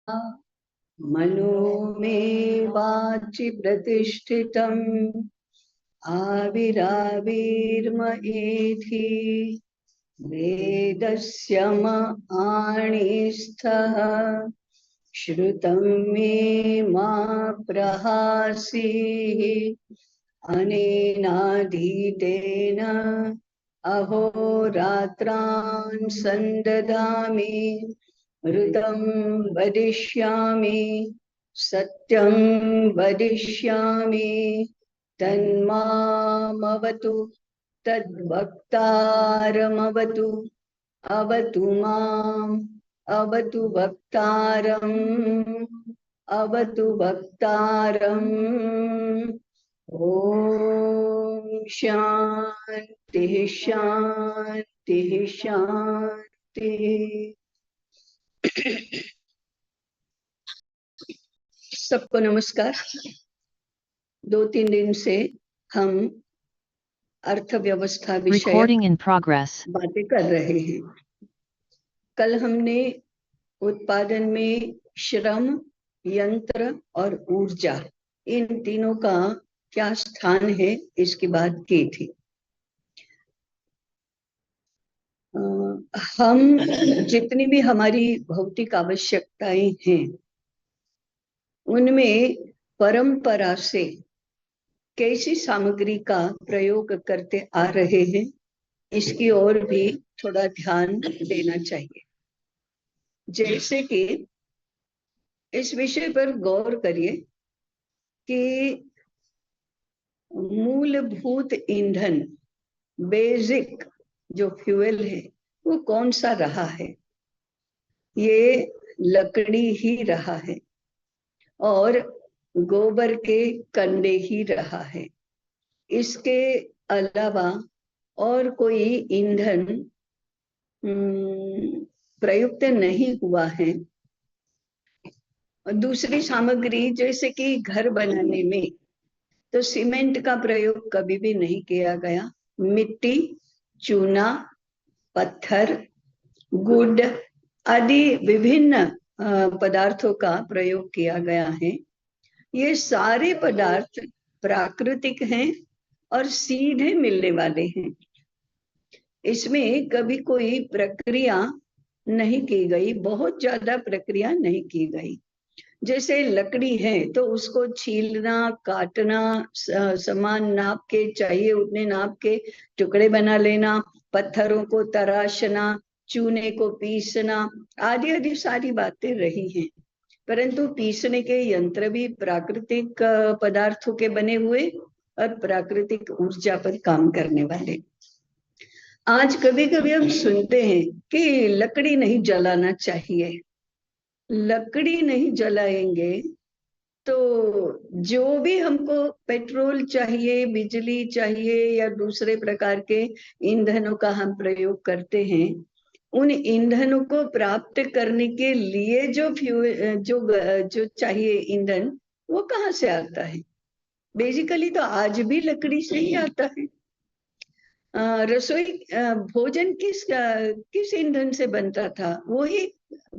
मनो मे वाचि प्रतिष्ठितम् आविराविर्मयेधि वेदस्य म आणिस्थः श्रुतं मे मा प्रहासीः अनेनाधीतेन अहोरात्रान् संदधामि ऋतं वदिष्यामि सत्यं वदिष्यामि तन्मामवतु तद्वक्तारमवतु अवतु माम् अवतु वक्तारम् अवतु वक्तारम् ॐ शान्तिः शान्तिः शान्तिः। सबको नमस्कार। 2-3 दिन से हम अर्थव्यवस्था विषय बातें कर रहे हैं। कल हमने उत्पादन में श्रम, यंत्र और ऊर्जा, इन तीनों का क्या स्थान है इसकी बात की थी। हम जितनी भी हमारी भौतिक आवश्यकताएं हैं उनमें परंपरा से कैसी सामग्री का प्रयोग करते आ रहे हैं इसकी ओर भी थोड़ा ध्यान देना चाहिए। जैसे कि इस विषय पर गौर करिए कि मूलभूत ईंधन, बेसिक जो फ्यूल है वो कौन सा रहा है? ये लकड़ी ही रहा है और गोबर के कंडे ही रहा है। इसके अलावा और कोई ईंधन प्रयुक्त नहीं हुआ है। दूसरी सामग्री जैसे कि घर बनाने में तो सीमेंट का प्रयोग कभी भी नहीं किया गया। मिट्टी, चूना, पत्थर, गुड़ आदि विभिन्न पदार्थों का प्रयोग किया गया है। ये सारे पदार्थ प्राकृतिक हैं और सीधे मिलने वाले हैं। इसमें कभी कोई प्रक्रिया नहीं की गई, बहुत ज्यादा प्रक्रिया नहीं की गई। जैसे लकड़ी है तो उसको छीलना, काटना, समान नाप के, चाहिए उतने नाप के टुकड़े बना लेना, पत्थरों को तराशना, चूने को पीसना आदि आदि सारी बातें रही हैं। परंतु पीसने के यंत्र भी प्राकृतिक पदार्थों के बने हुए और प्राकृतिक ऊर्जा पर काम करने वाले। आज कभी कभी हम सुनते हैं कि लकड़ी नहीं जलाना चाहिए। लकड़ी नहीं जलाएंगे तो जो भी हमको पेट्रोल चाहिए, बिजली चाहिए या दूसरे प्रकार के ईंधनों का हम प्रयोग करते हैं, उन ईंधनों को प्राप्त करने के लिए जो फ्यूल जो चाहिए ईंधन, वो कहाँ से आता है? बेसिकली तो आज भी लकड़ी से ही आता है। रसोई भोजन किस ईंधन से बनता था? वो ही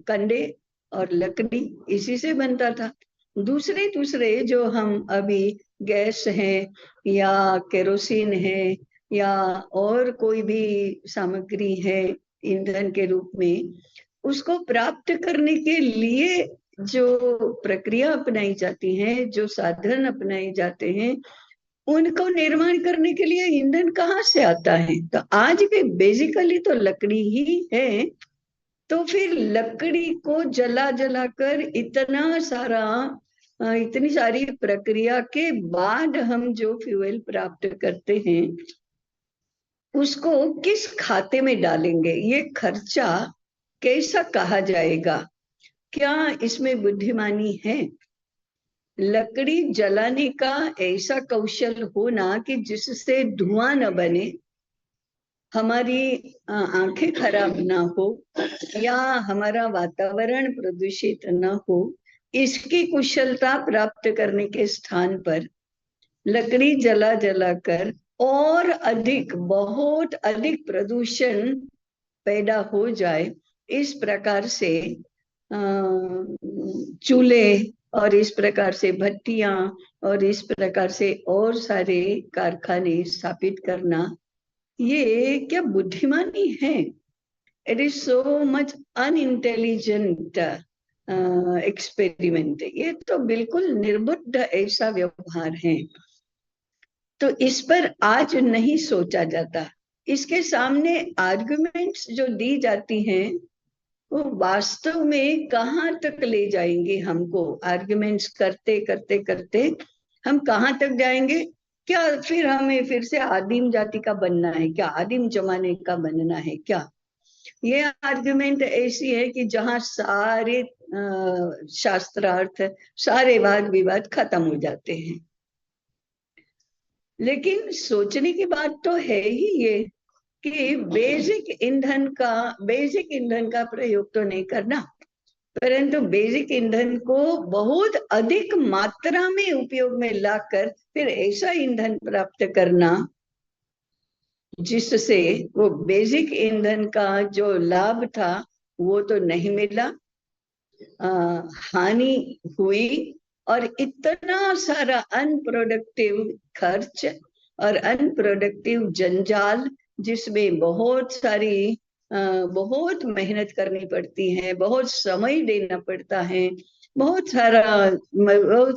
कंडे और लकड़ी, इसी से बनता था। दूसरे जो हम अभी गैस है या केरोसिन है या और कोई भी सामग्री है ईंधन के रूप में, उसको प्राप्त करने के लिए जो प्रक्रिया अपनाई जाती है, जो साधन अपनाए जाते हैं, उनको निर्माण करने के लिए ईंधन कहाँ से आता है? तो आज भी बेसिकली तो लकड़ी ही है। तो फिर लकड़ी को जला जलाकर इतनी सारी प्रक्रिया के बाद हम जो फ्यूल प्राप्त करते हैं उसको किस खाते में डालेंगे? ये खर्चा कैसा कहा जाएगा? क्या इसमें बुद्धिमानी है? लकड़ी जलाने का ऐसा कौशल होना कि जिससे धुआं न बने, हमारी आंखें खराब ना हो या हमारा वातावरण प्रदूषित न हो, इसकी कुशलता प्राप्त करने के स्थान पर लकड़ी जला जलाकर और अधिक, बहुत अधिक प्रदूषण पैदा हो जाए, इस प्रकार से चूल्हे और इस प्रकार से भट्टियां और इस प्रकार से और सारे कारखाने स्थापित करना, ये क्या बुद्धिमानी है? It is so much unintelligent experiment. ये तो बिल्कुल निर्बुद्ध ऐसा व्यवहार है। तो इस पर आज नहीं सोचा जाता। इसके सामने आर्गुमेंट्स जो दी जाती हैं वो वास्तव में कहाँ तक ले जाएंगे हमको? आर्गुमेंट्स करते करते करते हम कहाँ तक जाएंगे? क्या फिर हमें फिर से आदिम जाति का बनना है क्या? आदिम जमाने का बनना है क्या? ये आर्गुमेंट ऐसी है कि जहाँ सारे शास्त्रार्थ, सारे वाद विवाद खत्म हो जाते हैं। लेकिन सोचने की बात तो है ही ये कि बेसिक ईंधन का प्रयोग तो नहीं करना, परंतु बेसिक ईंधन को बहुत अधिक मात्रा में उपयोग में लाकर फिर ऐसा ईंधन प्राप्त करना जिससे वो बेसिक ईंधन का जो लाभ था वो तो नहीं मिला, हानि हुई। और इतना सारा अनप्रोडक्टिव खर्च और अनप्रोडक्टिव जंजाल, जिसमें बहुत मेहनत करनी पड़ती है, बहुत समय देना पड़ता है, बहुत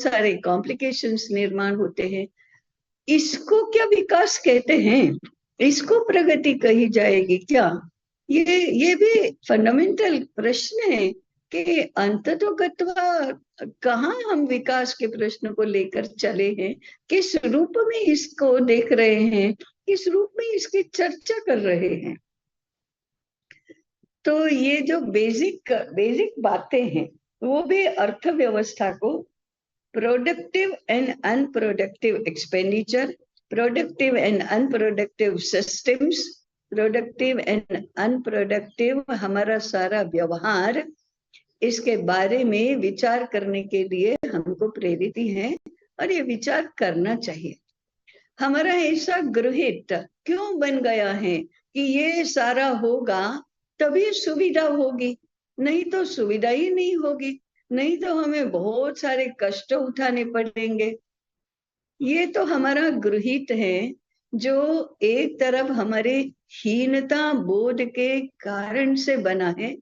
सारे कॉम्प्लिकेशंस निर्माण होते हैं। इसको क्या विकास कहते हैं? इसको प्रगति कही जाएगी क्या? ये भी फंडामेंटल प्रश्न है कि अंततोगत्वा कहाँ हम विकास के प्रश्न को लेकर चले हैं, किस रूप में इसको देख रहे हैं, किस रूप में इसकी चर्चा कर रहे हैं। तो ये जो बेसिक बेसिक बातें हैं वो भी अर्थव्यवस्था को productive and unproductive expenditure, productive and unproductive systems, productive and unproductive हमारा सारा व्यवहार, इसके बारे में विचार करने के लिए हमको प्रेरित है और ये विचार करना चाहिए। हमारा ऐसा गृहित क्यों बन गया है कि ये सारा होगा तभी सुविधा होगी, नहीं तो सुविधा ही नहीं होगी, नहीं तो हमें बहुत सारे कष्ट उठाने पड़ेंगे। ये तो हमारा गृहित है जो एक तरफ हमारे हीनता बोध के कारण से बना है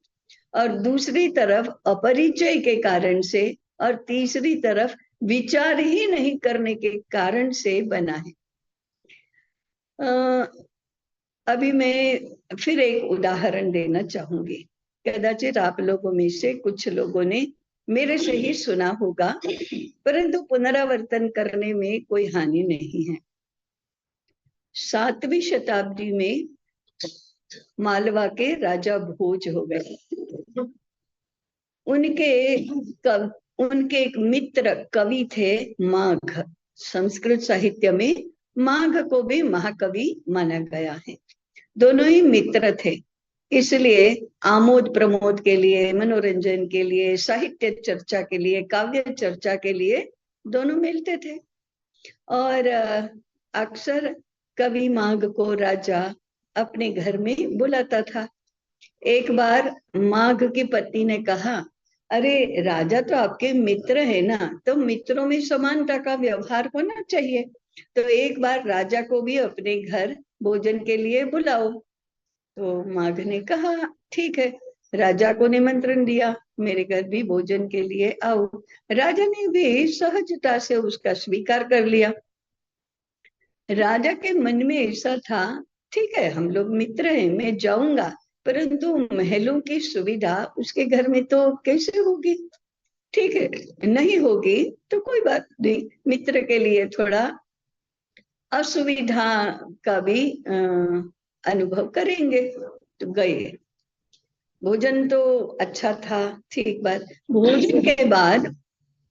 और दूसरी तरफ अपरिचय के कारण से और तीसरी तरफ विचार ही नहीं करने के कारण से बना है। अभी मैं फिर एक उदाहरण देना चाहूंगी। कदाचित आप लोगों में से कुछ लोगों ने मेरे से ही सुना होगा, परंतु पुनरावर्तन करने में कोई हानि नहीं है। 7वीं शताब्दी में मालवा के राजा भोज हो गए। उनके एक मित्र कवि थे माघ। संस्कृत साहित्य में माघ को भी महाकवि माना गया है। दोनों ही मित्र थे, इसलिए आमोद प्रमोद के लिए, मनोरंजन के लिए, साहित्य चर्चा के लिए, काव्य चर्चा के लिए दोनों मिलते थे। और अक्सर कवि माघ को राजा अपने घर में बुलाता था। एक बार माघ की पत्नी ने कहा, अरे राजा तो आपके मित्र है ना, तो मित्रों में समानता का व्यवहार होना चाहिए, तो एक बार राजा को भी अपने घर भोजन के लिए बुलाओ। तो माघ ने कहा ठीक है, राजा को निमंत्रण दिया, मेरे घर भी भोजन के लिए आओ। राजा ने भी सहजता से उसका स्वीकार कर लिया। राजा के मन में ऐसा था, ठीक है हम लोग मित्र हैं, मैं जाऊंगा, परंतु महलों की सुविधा उसके घर में तो कैसे होगी? ठीक है, नहीं होगी तो कोई बात नहीं, मित्र के लिए थोड़ा असुविधा का भी अनुभव करेंगे। तो गए। भोजन तो अच्छा था, ठीक बात। भोजन के बाद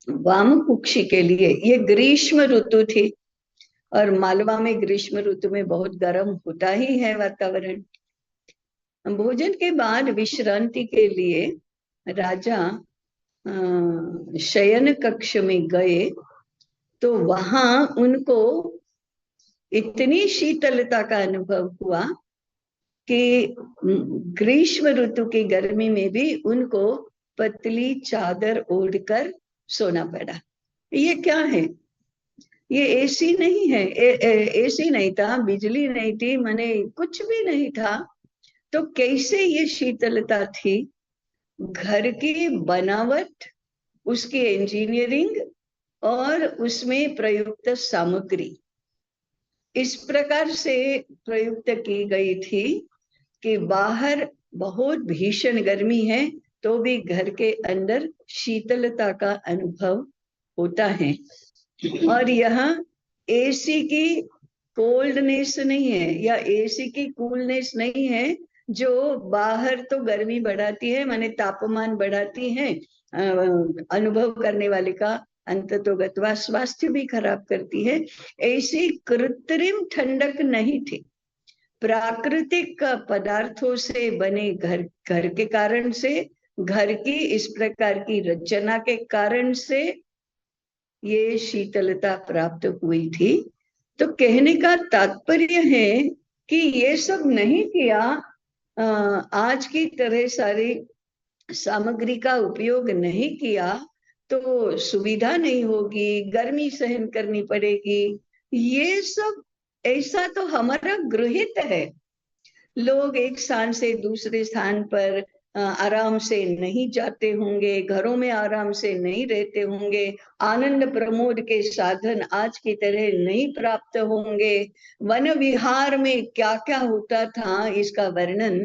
वाम कुक्षी के लिए, ये ग्रीष्म ऋतु थी और मालवा में ग्रीष्म ऋतु में बहुत गर्म होता ही है वातावरण। भोजन के बाद विश्रांति के लिए राजा शयन कक्ष में गए, तो वहां उनको इतनी शीतलता का अनुभव हुआ कि ग्रीष्म ऋतु की गर्मी में भी उनको पतली चादर ओढ़कर सोना पड़ा। ये क्या है? ये एसी नहीं है। एसी नहीं था, बिजली नहीं थी, माने कुछ भी नहीं था। तो कैसे ये शीतलता थी? घर की बनावट, उसकी इंजीनियरिंग और उसमें प्रयुक्त सामग्री इस प्रकार से प्रयुक्त की गई थी कि बाहर बहुत भीषण गर्मी है तो भी घर के अंदर शीतलता का अनुभव होता है। और यहाँ एसी की कोल्डनेस नहीं है या एसी की कूलनेस नहीं है, जो बाहर तो गर्मी बढ़ाती है, माने तापमान बढ़ाती है, अनुभव करने वाले का अंततोगत्वा स्वास्थ्य भी खराब करती है। ऐसी कृत्रिम ठंडक नहीं थी। प्राकृतिक पदार्थों से बने घर घर के कारण से, घर की इस प्रकार की रचना के कारण से ये शीतलता प्राप्त हुई थी। तो कहने का तात्पर्य है कि ये सब नहीं किया, आज की तरह सारी सामग्री का उपयोग नहीं किया तो सुविधा नहीं होगी, गर्मी सहन करनी पड़ेगी। ये सब ऐसा तो हमारा गृहित है। लोग एक स्थान से दूसरे स्थान पर आराम से नहीं जाते होंगे, घरों में आराम से नहीं रहते होंगे, आनंद प्रमोद के साधन आज की तरह नहीं प्राप्त होंगे। वन विहार में क्या क्या होता था इसका वर्णन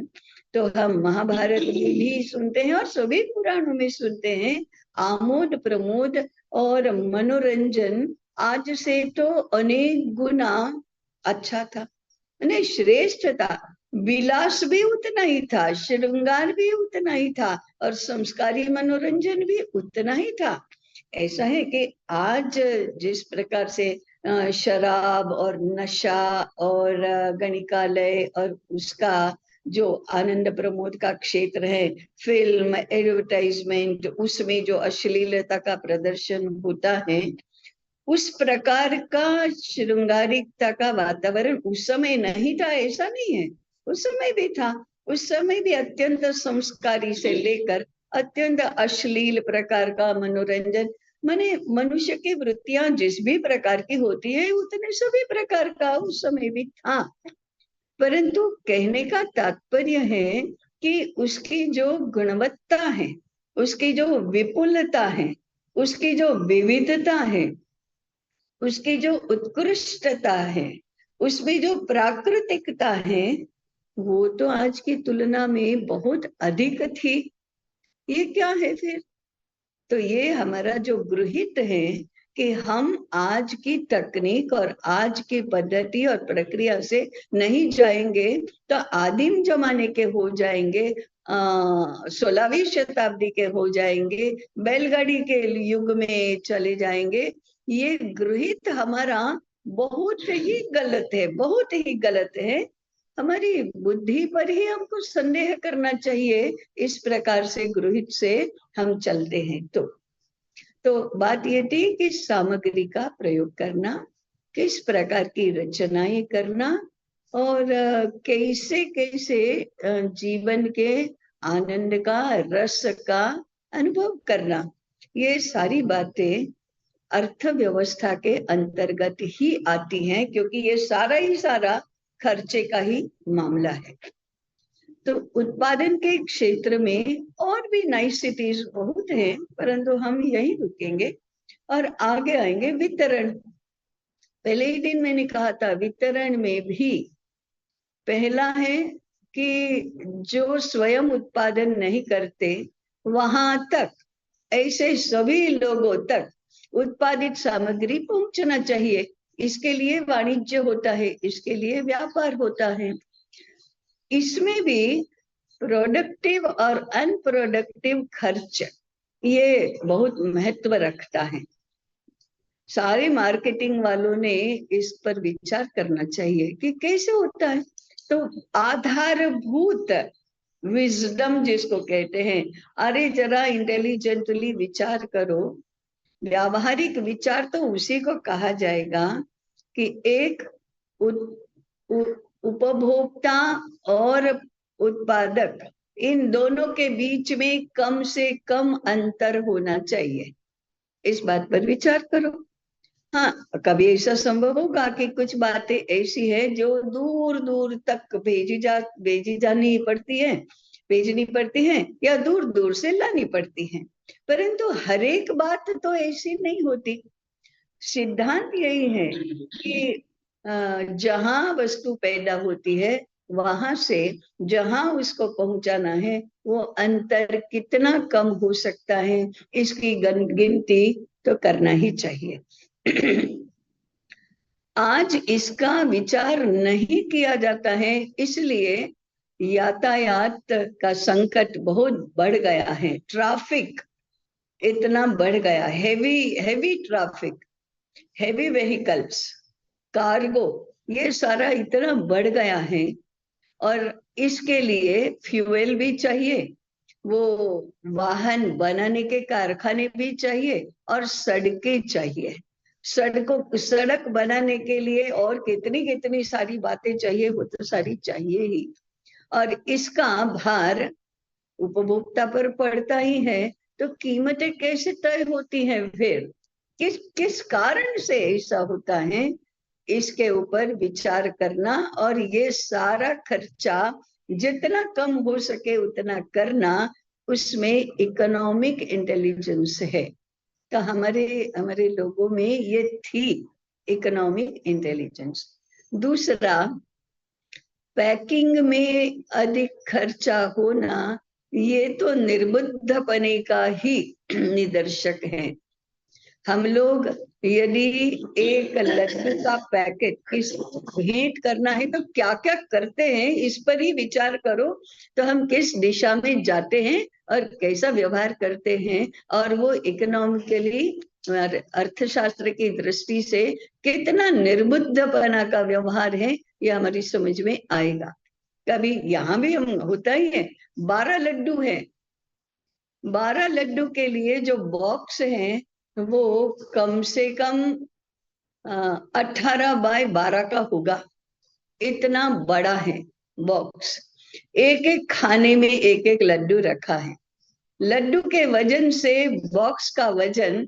तो हम महाभारत में भी सुनते हैं और सभी पुराणों में सुनते हैं। आमोद प्रमोद और मनोरंजन आज से तो अनेक गुना अच्छा था, श्रेष्ठ था। विलास भी उतना ही था, श्रृंगार भी उतना ही था और संस्कारी मनोरंजन भी उतना ही था। ऐसा है कि आज जिस प्रकार से शराब और नशा और गणिकालय और उसका जो आनंद प्रमोद का क्षेत्र है, फिल्म, एडवर्टाइजमेंट, उसमें जो अश्लीलता का प्रदर्शन होता है, उस प्रकार का श्रृंगारिकता का वातावरण उस समय नहीं था, ऐसा नहीं है, उस समय भी था। उस समय भी अत्यंत संस्कारी से लेकर अत्यंत अश्लील प्रकार का मनोरंजन, माने मनुष्य की वृत्तियां जिस भी प्रकार की होती है उतने सभी प्रकार का उस समय भी था। परंतु कहने का तात्पर्य है कि उसकी जो गुणवत्ता है, उसकी जो विपुलता है, उसकी जो विविधता है, उसकी जो उत्कृष्टता है, उसमें जो प्राकृतिकता है, वो तो आज की तुलना में बहुत अधिक थी। ये क्या है फिर? तो ये हमारा जो गृहित है कि हम आज की तकनीक और आज की पद्धति और प्रक्रिया से नहीं जाएंगे तो आदिम जमाने के हो जाएंगे, 16वीं शताब्दी के हो जाएंगे, बैलगाड़ी के युग में चले जाएंगे। ये गृहित हमारा बहुत ही गलत है, बहुत ही गलत है। हमारी बुद्धि पर ही हमको संदेह करना चाहिए, इस प्रकार से गृहित से हम चलते हैं। तो बात ये थी कि सामग्री का प्रयोग करना, किस प्रकार की रचनाएं करना और कैसे कैसे जीवन के आनंद का, रस का अनुभव करना, ये सारी बातें अर्थव्यवस्था के अंतर्गत ही आती हैं, क्योंकि ये सारा ही सारा खर्चे का ही मामला है। तो उत्पादन के क्षेत्र में और भी नाइसिटीज बहुत हैं, परंतु हम यही रुकेंगे और आगे आएंगे वितरण। पहले ही दिन मैंने कहा था, वितरण में भी पहला है कि जो स्वयं उत्पादन नहीं करते वहां तक, ऐसे सभी लोगों तक उत्पादित सामग्री पहुंचना चाहिए। इसके लिए वाणिज्य होता है, इसके लिए व्यापार होता है। इसमें भी प्रोडक्टिव और अनप्रोडक्टिव खर्च ये बहुत महत्व रखता है। सारे मार्केटिंग वालों ने इस पर विचार करना चाहिए कि कैसे होता है। तो आधारभूत विजडम जिसको कहते हैं, अरे जरा इंटेलिजेंटली विचार करो। व्यावहारिक विचार तो उसी को कहा जाएगा कि एक उपभोक्ता और उत्पादक इन दोनों के बीच में कम से कम अंतर होना चाहिए। इस बात पर विचार करो। हाँ, कभी ऐसा संभव होगा कि कुछ बातें ऐसी है जो दूर दूर तक भेजी जानी पड़ती है, भेजनी पड़ती है, या दूर दूर से लानी पड़ती है, परंतु हर एक बात तो ऐसी नहीं होती। सिद्धांत यही है कि जहां वस्तु पैदा होती है वहां से जहां उसको पहुंचाना है वो अंतर कितना कम हो सकता है, इसकी गिनती तो करना ही चाहिए। आज इसका विचार नहीं किया जाता है, इसलिए यातायात का संकट बहुत बढ़ गया है। ट्रैफिक इतना बढ़ गया, heavy heavy traffic, heavy vehicles, cargo, ये सारा इतना बढ़ गया है। और इसके लिए फ्यूल भी चाहिए, वो वाहन बनाने के कारखाने भी चाहिए, और सड़कें चाहिए। सड़क बनाने के लिए और कितनी कितनी सारी बातें चाहिए, वो तो सारी चाहिए ही। और इसका भार उपभोक्ता पर पड़ता ही है, तो कीमतें कैसे तय होती हैं फिर? किस किस कारण से ऐसा होता है, इसके ऊपर विचार करना, और ये सारा खर्चा जितना कम हो सके उतना करना, उसमें इकोनॉमिक इंटेलिजेंस है। तो हमारे हमारे लोगों में ये थी इकोनॉमिक इंटेलिजेंस। दूसरा, पैकिंग में अधिक खर्चा होना, ये तो निर्बुद्धपने का ही निदर्शक है। हम लोग यदि एक लड्डू का पैकेट किस भेंट करना है तो क्या क्या करते हैं, इस पर ही विचार करो, तो हम किस दिशा में जाते हैं और कैसा व्यवहार करते हैं, और वो इकोनॉमिकली अर्थशास्त्र की दृष्टि से कितना निर्बुद्धपना का व्यवहार है, ये हमारी समझ में आएगा। कभी यहाँ भी हम होता ही है, 12 लड्डू है, 12 लड्डू के लिए जो बॉक्स है वो कम से कम 18x12 का होगा, इतना बड़ा है बॉक्स। एक एक खाने में एक एक लड्डू रखा है। लड्डू के वजन से बॉक्स का वजन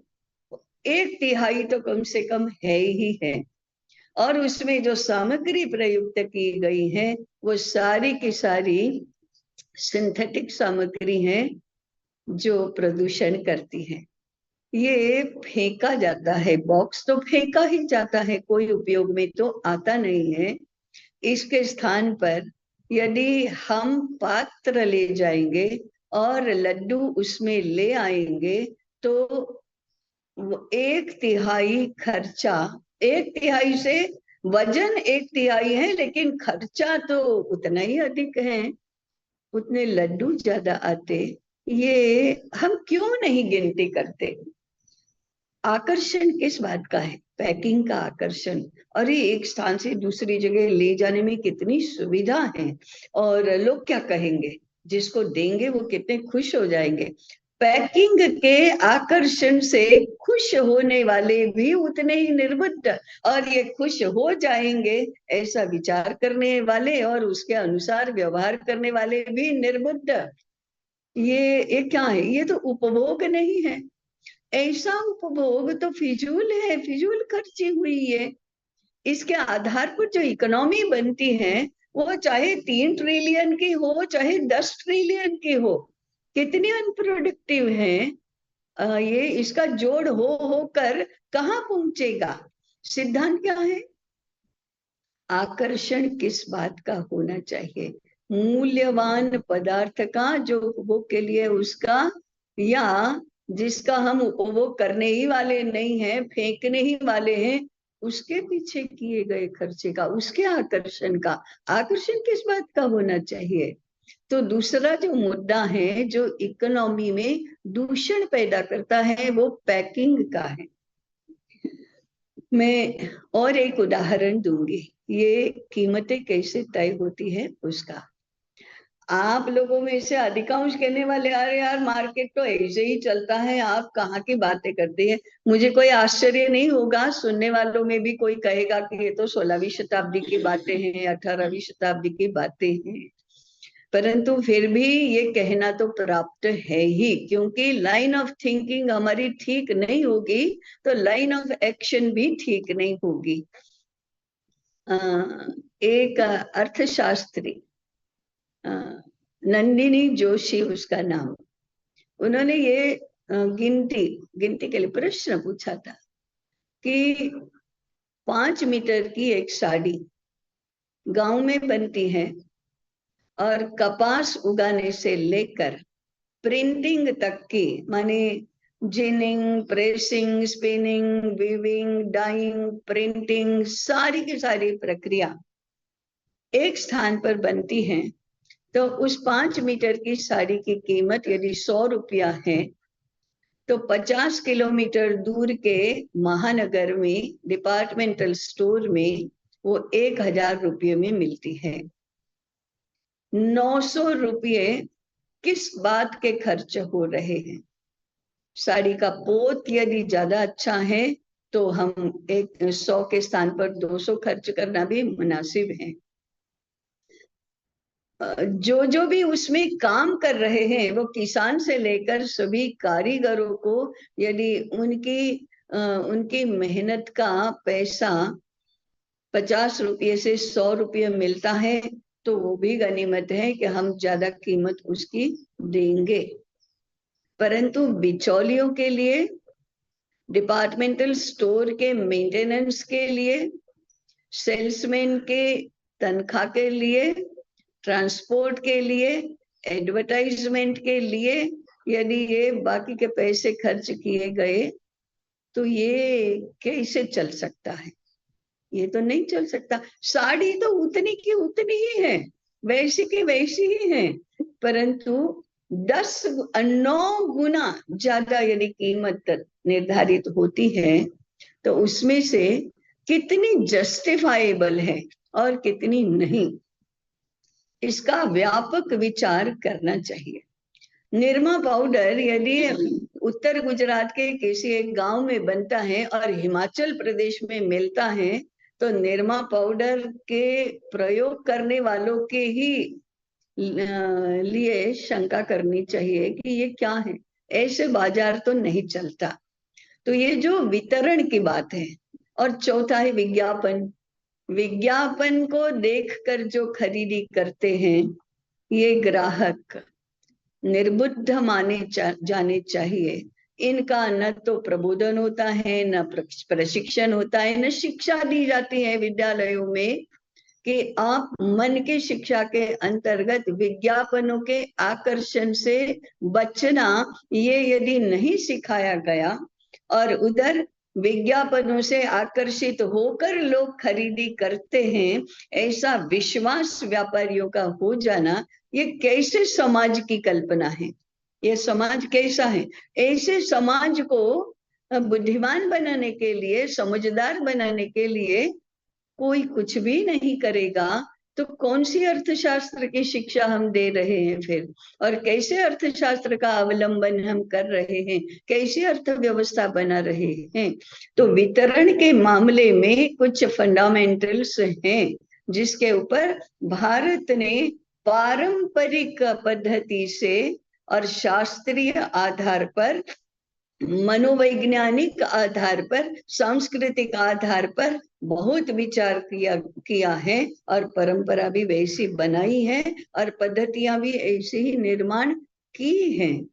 1/3 तो कम से कम है ही है। और उसमें जो सामग्री प्रयुक्त की गई है वो सारी की सारी सिंथेटिक सामग्री है जो प्रदूषण करती है। ये फेंका जाता है, बॉक्स तो फेंका ही जाता है, कोई उपयोग में तो आता नहीं है। इसके स्थान पर यदि हम पात्र ले जाएंगे और लड्डू उसमें ले आएंगे, तो 1/3 खर्चा, 1/3 से वजन 1/3 है, लेकिन खर्चा तो उतना ही अधिक है, उतने लड्डू ज्यादा आते। ये हम क्यों नहीं गिनती करते? आकर्षण किस बात का है? पैकिंग का आकर्षण। और ये एक स्थान से दूसरी जगह ले जाने में कितनी सुविधा है, और लोग क्या कहेंगे, जिसको देंगे वो कितने खुश हो जाएंगे। पैकिंग के आकर्षण से खुश होने वाले भी उतने ही निर्बुद्ध, और ये खुश हो जाएंगे ऐसा विचार करने वाले और उसके अनुसार व्यवहार करने वाले भी निर्बुद्ध। ये क्या है? ये तो उपभोग नहीं है। ऐसा उपभोग तो फिजूल है, फिजूल खर्ची हुई है। इसके आधार पर जो इकोनॉमी बनती है वो चाहे 3 ट्रिलियन की हो चाहे 10 ट्रिलियन की हो, कितनी अनप्रोडक्टिव है। ये इसका जोड़ हो कर कहाँ पहुंचेगा? सिद्धांत क्या है? आकर्षण किस बात का होना चाहिए? मूल्यवान पदार्थ का जो उपभोग के लिए उसका, या जिसका हम उपभोग करने ही वाले नहीं हैं, फेंकने ही वाले हैं, उसके पीछे किए गए खर्चे का, उसके आकर्षण का। आकर्षण किस बात का होना चाहिए? तो दूसरा जो मुद्दा है जो इकोनॉमी में दूषण पैदा करता है वो पैकिंग का है। मैं और एक उदाहरण दूंगी, ये कीमतें कैसे तय होती है उसका। आप लोगों में से अधिकांश कहने वाले, अरे यार मार्केट तो ऐसे ही चलता है, आप कहाँ की बातें करते हैं। मुझे कोई आश्चर्य नहीं होगा, सुनने वालों में भी कोई कहेगा कि ये तो 16वीं शताब्दी की बातें हैं, 18वीं शताब्दी की बातें हैं। परंतु फिर भी ये कहना तो प्राप्त है ही, क्योंकि लाइन ऑफ थिंकिंग हमारी ठीक नहीं होगी तो लाइन ऑफ एक्शन भी ठीक नहीं होगी। एक अर्थशास्त्री, नंदिनी जोशी उसका नाम, उन्होंने ये गिनती गिनती के लिए प्रश्न पूछा था कि 5 मीटर की एक साड़ी गांव में बनती है और कपास उगाने से लेकर प्रिंटिंग तक की, माने ginning, pressing, spinning, weaving, dyeing, printing, सारी की सारी प्रक्रिया एक स्थान पर बनती है, तो उस 5 मीटर की साड़ी की कीमत यदि 100 रुपया है तो 50 किलोमीटर दूर के महानगर में डिपार्टमेंटल स्टोर में वो 1000 रुपये में मिलती है। 900 रुपये किस बात के खर्च हो रहे हैं? साड़ी का पोत यदि ज्यादा अच्छा है तो हम 100 के स्थान पर 200 खर्च करना भी मुनासिब है। जो भी उसमें काम कर रहे हैं, वो किसान से लेकर सभी कारीगरों को यदि उनकी मेहनत का पैसा 50 रुपये से 100 रुपये मिलता है तो वो भी गनीमत है कि हम ज्यादा कीमत उसकी देंगे। परंतु बिचौलियों के लिए, डिपार्टमेंटल स्टोर के मेंटेनेंस के लिए, सेल्समैन के तनख्वाह के लिए, ट्रांसपोर्ट के लिए, एडवर्टाइजमेंट के लिए यदि ये बाकी के पैसे खर्च किए गए तो ये कैसे चल सकता है? ये तो नहीं चल सकता। साड़ी तो उतनी की उतनी ही है, वैसी की वैसी ही है, परंतु 9 गुना ज्यादा यदि कीमत निर्धारित होती है तो उसमें से कितनी जस्टिफाइबल है और कितनी नहीं, इसका व्यापक विचार करना चाहिए। निरमा पाउडर यदि उत्तर गुजरात के किसी एक गांव में बनता है और हिमाचल प्रदेश में मिलता है तो निरमा पाउडर के प्रयोग करने वालों के ही लिए शंका करनी चाहिए कि ये क्या है, ऐसे बाजार तो नहीं चलता। तो ये जो वितरण की बात है, और चौथा है विज्ञापन। विज्ञापन को देखकर जो खरीदी करते हैं ये ग्राहक निर्बुद्ध माने जाने चाहिए। इनका न तो प्रबोधन होता है, न प्रशिक्षण होता है, न शिक्षा दी जाती है विद्यालयों में कि आप मन की शिक्षा के अंतर्गत विज्ञापनों के आकर्षण से बचना, ये यदि नहीं सिखाया गया और उधर विज्ञापनों से आकर्षित होकर लोग खरीदी करते हैं, ऐसा विश्वास व्यापारियों का हो जाना, ये कैसे समाज की कल्पना है? ये समाज कैसा है? ऐसे समाज को बुद्धिमान बनाने के लिए, समझदार बनाने के लिए कोई कुछ भी नहीं करेगा तो कौन सी अर्थशास्त्र की शिक्षा हम दे रहे हैं फिर? और कैसे अर्थशास्त्र का अवलंबन हम कर रहे हैं? कैसी अर्थव्यवस्था बना रहे हैं? तो वितरण के मामले में कुछ फंडामेंटल्स हैं जिसके ऊपर भारत ने पारंपरिक पद्धति से और शास्त्रीय आधार पर, मनोवैज्ञानिक आधार पर, सांस्कृतिक आधार पर बहुत विचार किया है और परंपरा भी वैसी बनाई है और पद्धतियां भी ऐसे ही निर्माण की हैं।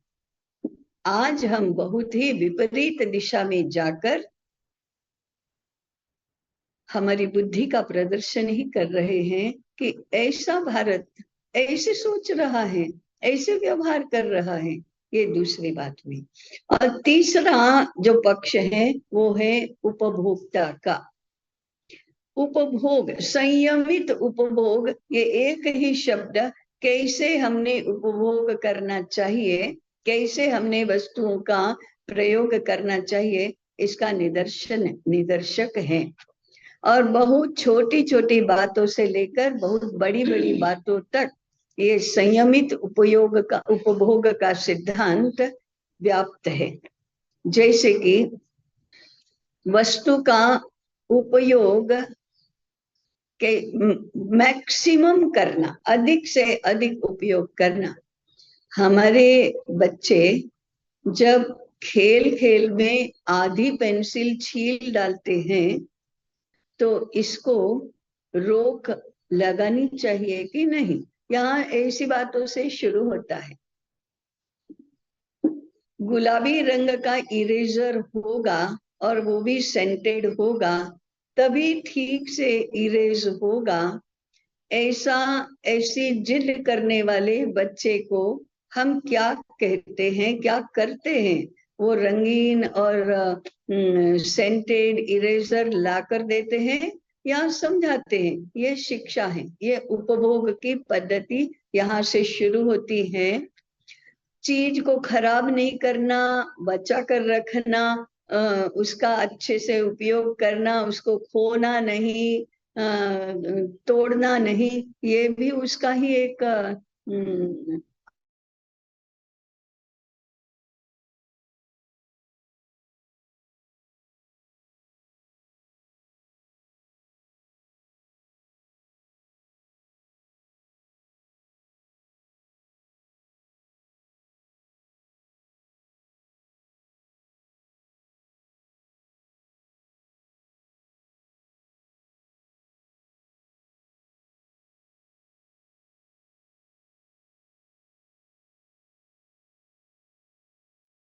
आज हम बहुत ही विपरीत दिशा में जाकर हमारी बुद्धि का प्रदर्शन ही कर रहे हैं कि ऐसा भारत ऐसे सोच रहा है, ऐसे व्यवहार कर रहा है। ये दूसरी बात हुई। और तीसरा जो पक्ष है वो है उपभोक्ता का। उपभोग, संयमित उपभोग, ये एक ही शब्द कैसे हमने उपभोग करना चाहिए, कैसे हमने वस्तुओं का प्रयोग करना चाहिए, इसका निदर्शक है। और बहुत छोटी छोटी बातों से लेकर बहुत बड़ी बड़ी बातों तक ये संयमित उपभोग का सिद्धांत व्याप्त है। जैसे कि वस्तु का उपयोग के मैक्सिमम करना, अधिक से अधिक उपयोग करना। हमारे बच्चे जब खेल खेल में आधी पेंसिल छील डालते हैं तो इसको रोक लगानी चाहिए कि नहीं? यहाँ ऐसी बातों से शुरू होता है। गुलाबी रंग का इरेजर होगा और वो भी सेंटेड होगा, तभी ठीक से इरेज होगा। ऐसी जिद करने वाले बच्चे को हम क्या कहते हैं, क्या करते हैं? वो रंगीन और सेंटेड इरेजर लाकर देते हैं या समझाते हैं? ये शिक्षा है, ये उपभोग की पद्धति यहाँ से शुरू होती है। चीज को खराब नहीं करना, बचा कर रखना, उसका अच्छे से उपयोग करना, उसको खोना नहीं, तोड़ना नहीं, ये भी उसका ही एक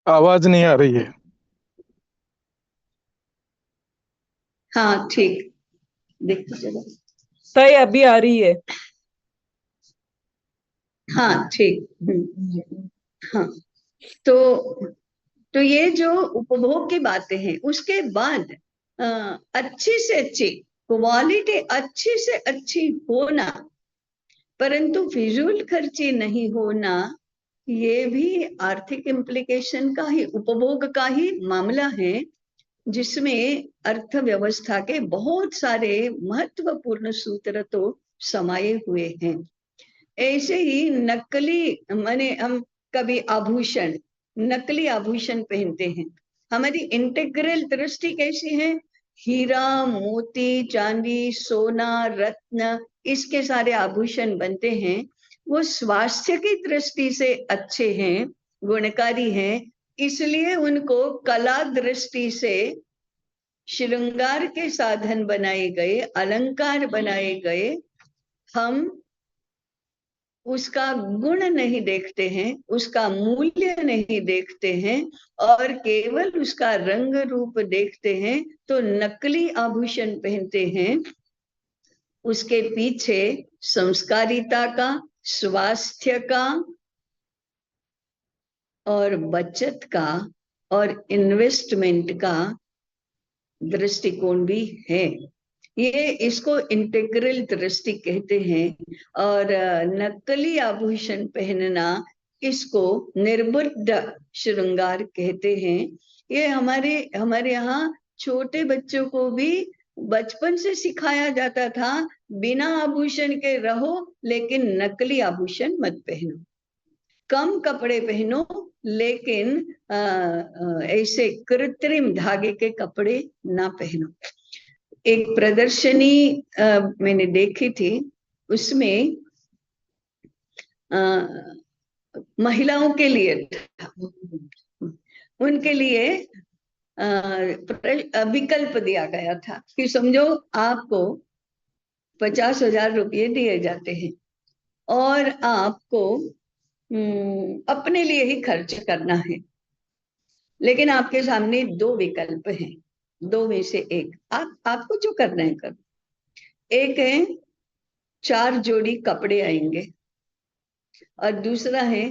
आवाज नहीं आ रही है। हाँ ठीक, देखते चलो। सही अभी आ रही है। हाँ ठीक। हाँ, तो ये जो उपभोग की बातें हैं, उसके बाद अच्छी से अच्छी क्वालिटी, अच्छी से अच्छी होना, परंतु फिजूल खर्ची नहीं होना, ये भी आर्थिक इम्प्लीकेशन का ही, उपभोग का ही मामला है, जिसमें अर्थव्यवस्था के बहुत सारे महत्वपूर्ण सूत्र तो समाये हुए हैं। ऐसे ही नकली, माने हम कभी आभूषण, नकली आभूषण पहनते हैं। हमारी इंटेग्रल दृष्टि कैसी है? हीरा, मोती, चांदी, सोना, रत्न, इसके सारे आभूषण बनते हैं। वो स्वास्थ्य की दृष्टि से अच्छे हैं, गुणकारी हैं, इसलिए उनको कला दृष्टि से श्रृंगार के साधन बनाए गए, अलंकार बनाए गए। हम उसका गुण नहीं देखते हैं, उसका मूल्य नहीं देखते हैं, और केवल उसका रंग रूप देखते हैं, तो नकली आभूषण पहनते हैं। उसके पीछे संस्कारिता का, स्वास्थ्य का और बचत का और इन्वेस्टमेंट का दृष्टिकोण भी है। ये इसको इंटेग्रल दृष्टि कहते हैं। और नकली आभूषण पहनना, इसको निर्बुद्ध श्रृंगार कहते हैं। ये हमारे यहाँ छोटे बच्चों को भी बचपन से सिखाया जाता था, बिना आभूषण के रहो, लेकिन नकली आभूषण मत पहनो, कम कपड़े पहनो, लेकिन ऐसे कृत्रिम धागे के कपड़े ना पहनो। एक प्रदर्शनी मैंने देखी थी, उसमें महिलाओं के लिए था, उनके लिए विकल्प दिया गया था कि समझो आपको 50,000 रुपये दिए जाते हैं और आपको अपने लिए ही खर्च करना है, लेकिन आपके सामने दो विकल्प हैं, दो में से एक, आपको जो करना है करो। एक है 4 जोड़ी कपड़े आएंगे और दूसरा है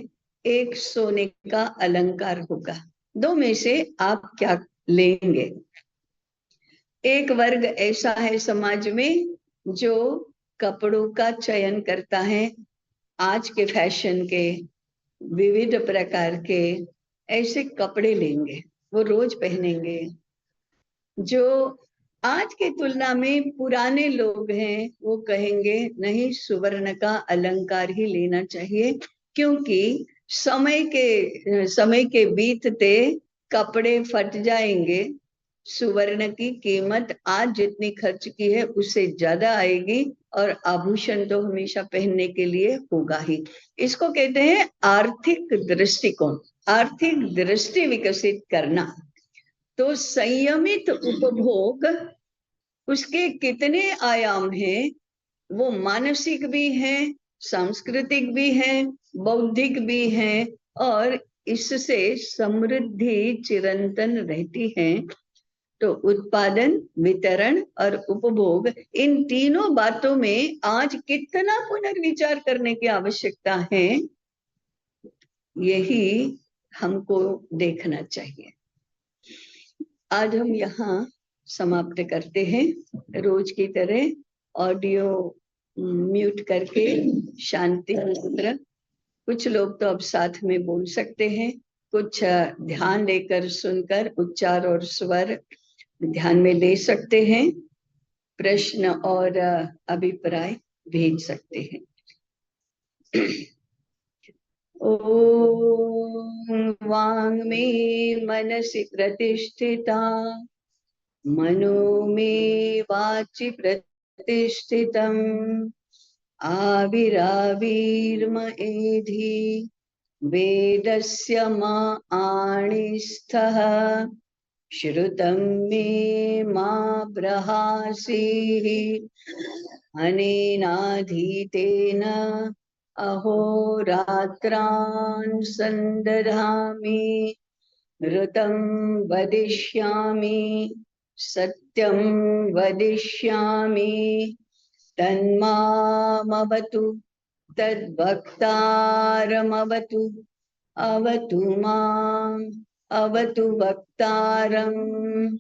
एक सोने का अलंकार होगा। दो में से आप क्या लेंगे? एक वर्ग ऐसा है समाज में जो कपड़ों का चयन करता है, आज के फैशन के, विविध प्रकार के ऐसे कपड़े लेंगे, वो रोज पहनेंगे। जो आज के तुलना में पुराने लोग हैं, वो कहेंगे नहीं, सुवर्ण का अलंकार ही लेना चाहिए, क्योंकि समय के बीतते कपड़े फट जाएंगे, सुवर्ण की कीमत आज जितनी खर्च की है उससे ज्यादा आएगी, और आभूषण तो हमेशा पहनने के लिए होगा ही। इसको कहते हैं आर्थिक दृष्टिकोण, आर्थिक दृष्टि विकसित करना। तो संयमित उपभोग, उसके कितने आयाम हैं? वो मानसिक भी हैं, सांस्कृतिक भी हैं, बौद्धिक भी हैं, और इससे समृद्धि चिरंतन रहती है। तो उत्पादन, वितरण और उपभोग, इन तीनों बातों में आज कितना पुनर्विचार करने की आवश्यकता है, यही हमको देखना चाहिए। आज हम यहाँ समाप्त करते हैं। रोज की तरह ऑडियो म्यूट करके शांति मंत्र, कुछ लोग तो अब साथ में बोल सकते हैं, कुछ ध्यान लेकर सुनकर उच्चार और स्वर ध्यान में ले सकते हैं, प्रश्न और अभिप्राय भेज सकते हैं। ओम वांग में मनसि प्रतिष्ठिता, मनो में वाचि प्रतिष्ठितम्, आविराविर्म एधि वेदस्य मा आणिस्थः, श्रुतं मे मा ब्रहासीः, अनेनाधीतेन अहोरात्रान् संदधामि, ऋतं वदिष्यामि, सत्यं वदिष्यामि, तन्मामवतु, तद्वक्तारमवतु, अवतु माम्, अवतु वक्तारम्,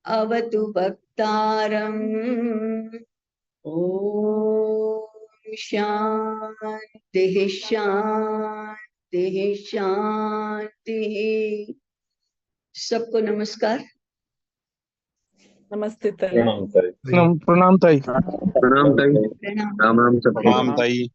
अवतु वक्तारम्। ओम शांति शांति शांति। सबको नमस्कार। नमस्ते ताई। प्रणाम ताई। प्रणाम ताई। प्रणाम ताई। प्रणाम। राम राम सबको। प्रणाम ताई।